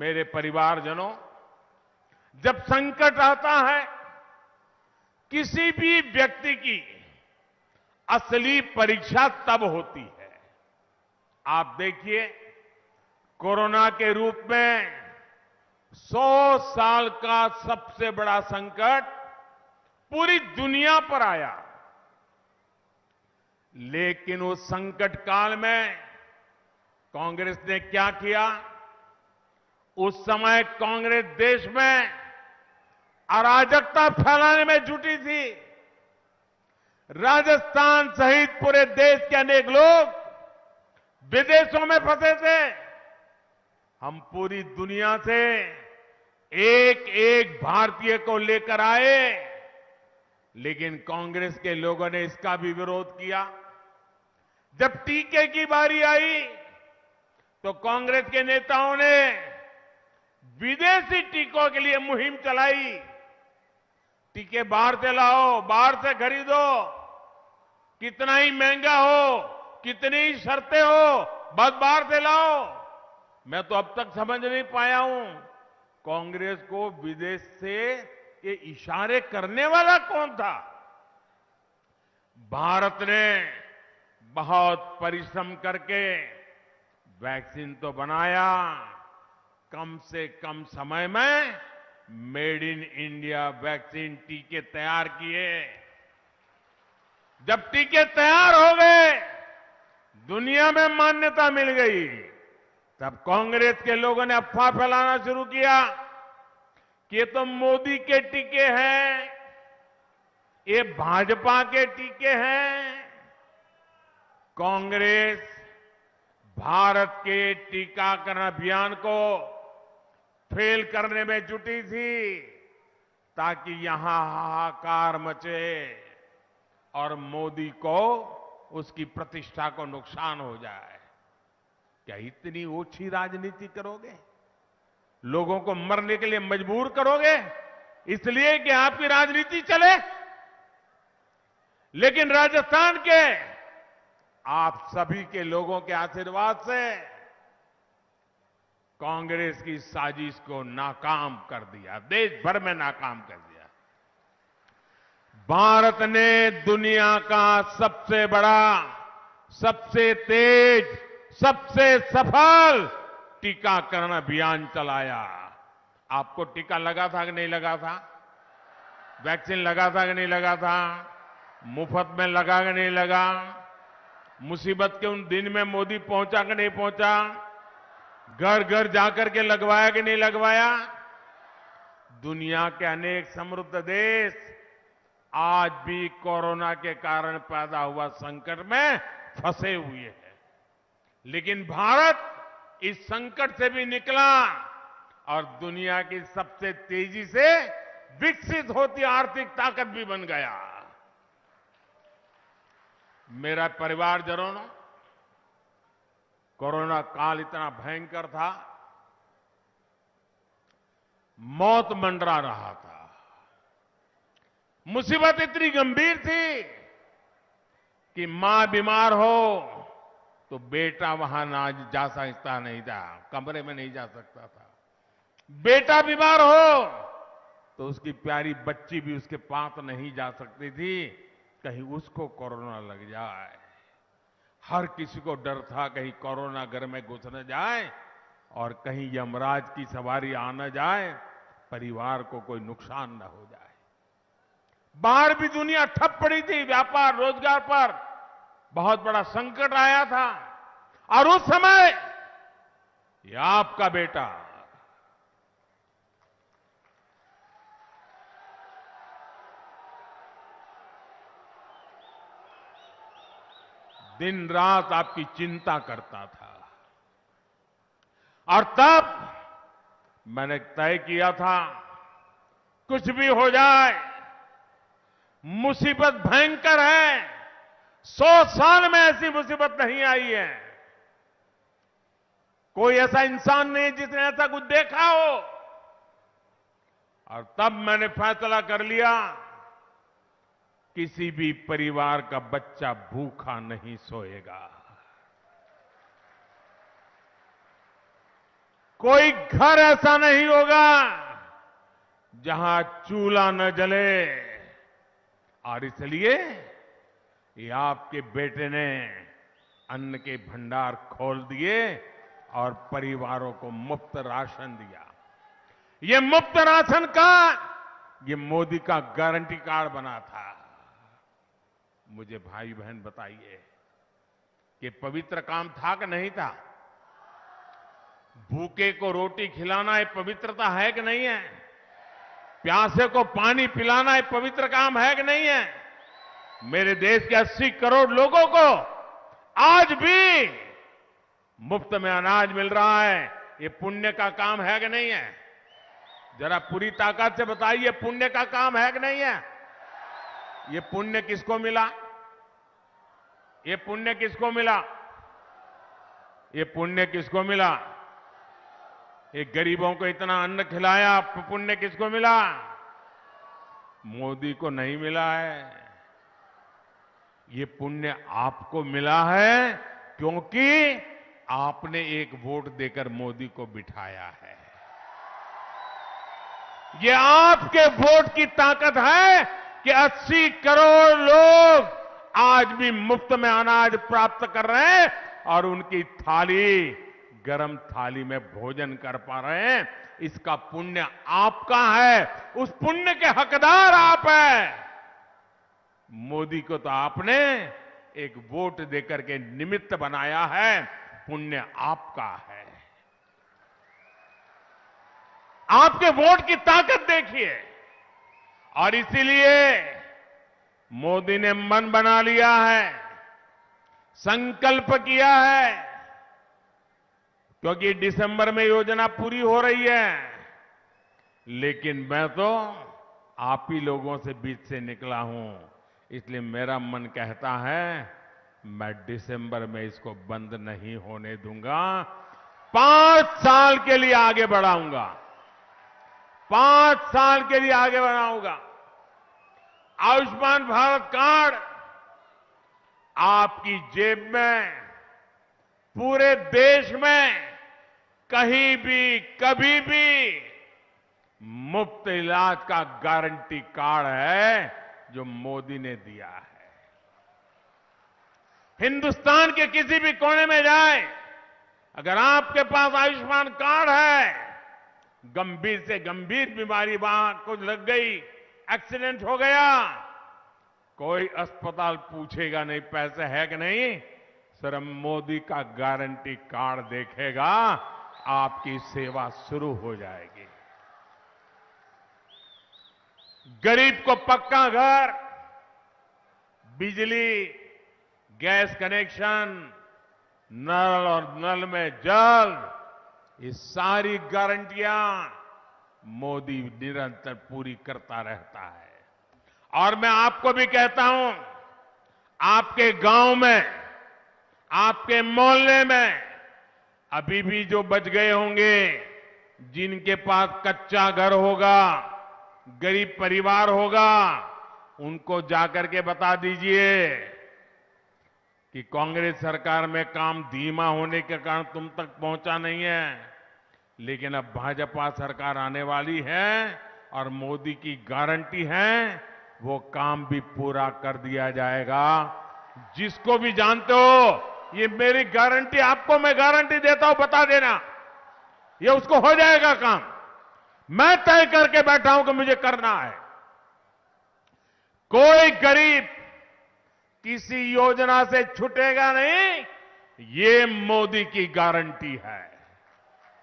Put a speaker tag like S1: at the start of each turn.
S1: मेरे परिवारजनों, जब संकट आता है, किसी भी व्यक्ति की असली परीक्षा तब होती है। आप देखिए, कोरोना के रूप में 100 साल का सबसे बड़ा संकट पूरी दुनिया पर आया, लेकिन उस संकट काल में कांग्रेस ने क्या किया? उस समय कांग्रेस देश में अराजकता फैलाने में जुटी थी। राजस्थान सहित पूरे देश के अनेक लोग विदेशों में फंसे थे। हम पूरी दुनिया से एक एक भारतीय को लेकर आए, लेकिन कांग्रेस के लोगों ने इसका भी विरोध किया। जब टीके की बारी आई तो कांग्रेस के नेताओं ने विदेशी टीकों के लिए मुहिम चलाई। टीके बाहर से लाओ, बाहर से खरीदो, कितना ही महंगा हो, कितनी ही शर्तें हो, बस बाहर से लाओ। मैं तो अब तक समझ नहीं पाया हूं, कांग्रेस को विदेश से ये इशारे करने वाला कौन था? भारत ने बहुत परिश्रम करके वैक्सीन तो बनाया, कम से कम समय में मेड इन इंडिया वैक्सीन टीके तैयार किए। जब टीके तैयार हो गए, दुनिया में मान्यता मिल गई, तब कांग्रेस के लोगों ने अफवाह फैलाना शुरू किया कि ये तो मोदी के टीके हैं, ये भाजपा के टीके हैं। कांग्रेस भारत के टीकाकरण अभियान को फेल करने में जुटी थी, ताकि यहां हाहाकार मचे और मोदी को, उसकी प्रतिष्ठा को नुकसान हो जाए। क्या इतनी ओछी राजनीति करोगे? लोगों को मरने के लिए मजबूर करोगे इसलिए कि आपकी राजनीति चले? लेकिन राजस्थान के आप सभी के लोगों के आशीर्वाद से कांग्रेस की साजिश को नाकाम कर दिया, देश भर में नाकाम कर दिया। भारत ने दुनिया का सबसे बड़ा, सबसे तेज, सबसे सफल टीकाकरण अभियान चलाया। आपको टीका लगा था कि नहीं लगा था? वैक्सीन लगा था कि नहीं लगा था? मुफ्त में लगा कि नहीं लगा? मुसीबत के उन दिन में मोदी पहुंचा कि नहीं पहुंचा? घर घर जाकर के लगवाया कि नहीं लगवाया? दुनिया के अनेक समृद्ध देश आज भी कोरोना के कारण पैदा हुआ संकट में फंसे हुए हैं, लेकिन भारत इस संकट से भी निकला और दुनिया की सबसे तेजी से विकसित होती आर्थिक ताकत भी बन गया। मेरा परिवारजनों, कोरोना काल इतना भयंकर था, मौत मंडरा रहा था, मुसीबत इतनी गंभीर थी कि मां बीमार हो तो बेटा वहां ना जा सकता नहीं था, कमरे में नहीं जा सकता था। बेटा बीमार हो तो उसकी प्यारी बच्ची भी उसके पास नहीं जा सकती थी, कहीं उसको कोरोना लग जाए। हर किसी को डर था कहीं कोरोना घर में घुस न जाए और कहीं यमराज की सवारी आ न जाए, परिवार को कोई नुकसान न हो जाए। बाहर भी दुनिया ठप पड़ी थी, व्यापार रोजगार पर बहुत बड़ा संकट आया था और उस समय ये आपका बेटा दिन रात आपकी चिंता करता था और तब मैंने तय किया था, कुछ भी हो जाए, मुसीबत भयंकर है, 100 साल में ऐसी मुसीबत नहीं आई है, कोई ऐसा इंसान नहीं जिसने ऐसा कुछ देखा हो। और तब मैंने फैसला कर लिया, किसी भी परिवार का बच्चा भूखा नहीं सोएगा, कोई घर ऐसा नहीं होगा जहां चूल्हा न जले। और इसलिए ये आपके बेटे ने अन्न के भंडार खोल दिए और परिवारों को मुफ्त राशन दिया। ये मुफ्त राशन का ये मोदी का गारंटी कार्ड बना था। मुझे भाई बहन बताइए कि पवित्र काम था कि नहीं था? भूखे को रोटी खिलाना ये पवित्रता है कि नहीं है? प्यासे को पानी पिलाना ये पवित्र काम है कि नहीं है? मेरे देश के 80 करोड़ लोगों को आज भी मुफ्त में अनाज मिल रहा है। ये पुण्य का काम है कि नहीं है? जरा पूरी ताकत से बताइए, पुण्य का काम है कि नहीं है? ये पुण्य किसको मिला? ये पुण्य किसको मिला? ये पुण्य किसको मिला? ये गरीबों को इतना अन्न खिलाया, पुण्य किसको मिला? मोदी को नहीं मिला है। ये पुण्य आपको मिला है क्योंकि आपने एक वोट देकर मोदी को बिठाया है। ये आपके वोट की ताकत है कि 80 करोड़ लोग आज भी मुफ्त में अनाज प्राप्त कर रहे हैं और उनकी थाली, गरम थाली में भोजन कर पा रहे हैं। इसका पुण्य आपका है, उस पुण्य के हकदार आप हैं। मोदी को तो आपने एक वोट देकर के निमित्त बनाया है, पुण्य आपका है। आपके वोट की ताकत देखिए। और इसीलिए मोदी ने मन बना लिया है, संकल्प किया है, क्योंकि दिसंबर में योजना पूरी हो रही है। लेकिन मैं तो आप ही लोगों से बीच से निकला हूं, इसलिए मेरा मन कहता है मैं दिसंबर में इसको बंद नहीं होने दूंगा। 5 साल के लिए आगे बढ़ाऊंगा, 5 साल के लिए आगे बढ़ाऊंगा। आयुष्मान भारत कार्ड आपकी जेब में, पूरे देश में कहीं भी कभी भी मुफ्त इलाज का गारंटी कार्ड है जो मोदी ने दिया है। हिंदुस्तान के किसी भी कोने में जाए, अगर आपके पास आयुष्मान कार्ड है, गंभीर से गंभीर बीमारी वहां कुछ लग गई, एक्सीडेंट हो गया, कोई अस्पताल पूछेगा नहीं पैसे है कि नहीं, सिर्फ मोदी का गारंटी कार्ड देखेगा, आपकी सेवा शुरू हो जाएगी। गरीब को पक्का घर, बिजली, गैस कनेक्शन, नल और नल में जल, ये सारी गारंटियां मोदी निरंतर पूरी करता रहता है। और मैं आपको भी कहता हूं, आपके गांव में, आपके मोहल्ले में अभी भी जो बच गए होंगे, जिनके पास कच्चा घर होगा, गरीब परिवार होगा, उनको जाकर के बता दीजिए कि कांग्रेस सरकार में काम धीमा होने के कारण तुम तक पहुंचा नहीं है, लेकिन अब भाजपा सरकार आने वाली है और मोदी की गारंटी है, वो काम भी पूरा कर दिया जाएगा। जिसको भी जानते हो, ये मेरी गारंटी, आपको मैं गारंटी देता हूं, बता देना, ये उसको हो जाएगा काम। मैं तय करके बैठा हूं कि मुझे करना है। कोई गरीब किसी योजना से छूटेगा नहीं, ये मोदी की गारंटी है।